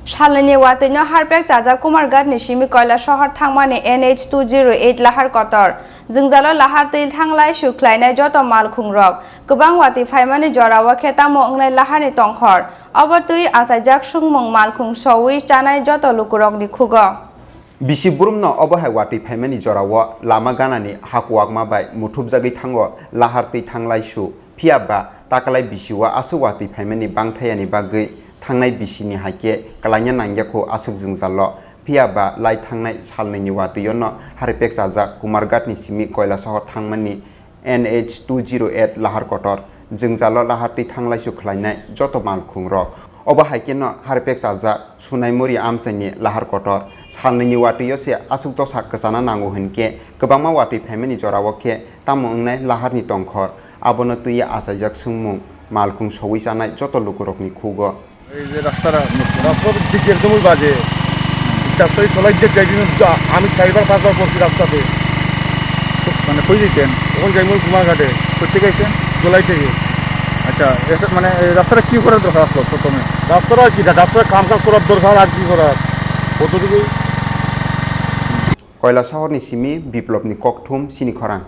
Salnwi Watwio Harpek Jaja Kumarghat ni Simi Kailashahar thangmani NH208 Lahar kotor Jingjalo Lahar til thanglai suklainai joto mal khungrok Gobang wati phaimani jorawa khetamo ongnai Lahar ni tongkhor Abo tui asajak sungmung mal khung sowi chanai joto lukurok ni khugo Bisi burumno obohai wati phaimani jorawa lama ganani hakwakma bai muthubjagi thango Lahar tei thanglai su phiaba takalai bisiwa asu wati phaimani bangthayani bagui थांनाय बिसिनि हाइके कलाइया नांगियाखौ आसुक जोंजाल' फियाबा लाइ थांनाय सालनैनि वातियो न हारिपेक जाजा कुमारघाटनि सिमि Kailashahar थांमानि NH208 लाहार cutter जोंजाल' लाहारति थांलाय सुख्लायनाय जत माल खुंरक अबा हाइके न हारिपेक जाजा सुनायमुरि आमचैनि लाहार कटर सालनैनि वातियो से आसुक दसा गोजाना नांगौ होनके गोबांमा वाति फैमिनि जरावके तामुंनाय लाहारनि तंखर आबनो तुया आसाइजाक सुंमुं मालखुं सवै जानाय जत लुकुरकनि खुगो এই যে রাস্তাটা ঠিক একদমই বাজে রাস্তায় চলাই যে আমি 4বার 5বার পড়ছি রাস্তাতে মানে কই যেতেন ওই যাইমুল কুমারঘাটে করতে গেছেন চলাই থেকে আচ্ছা এটা মানে রাস্তাটা কি করার দরকার আসলো প্রথমে রাস্তাটা কি রাস্তাটা কাম কাজ করার দরকার আর কি করার কতটুকু কৈলাশহরनि सिमि बिप्लबनि ककथुम Chini Khorang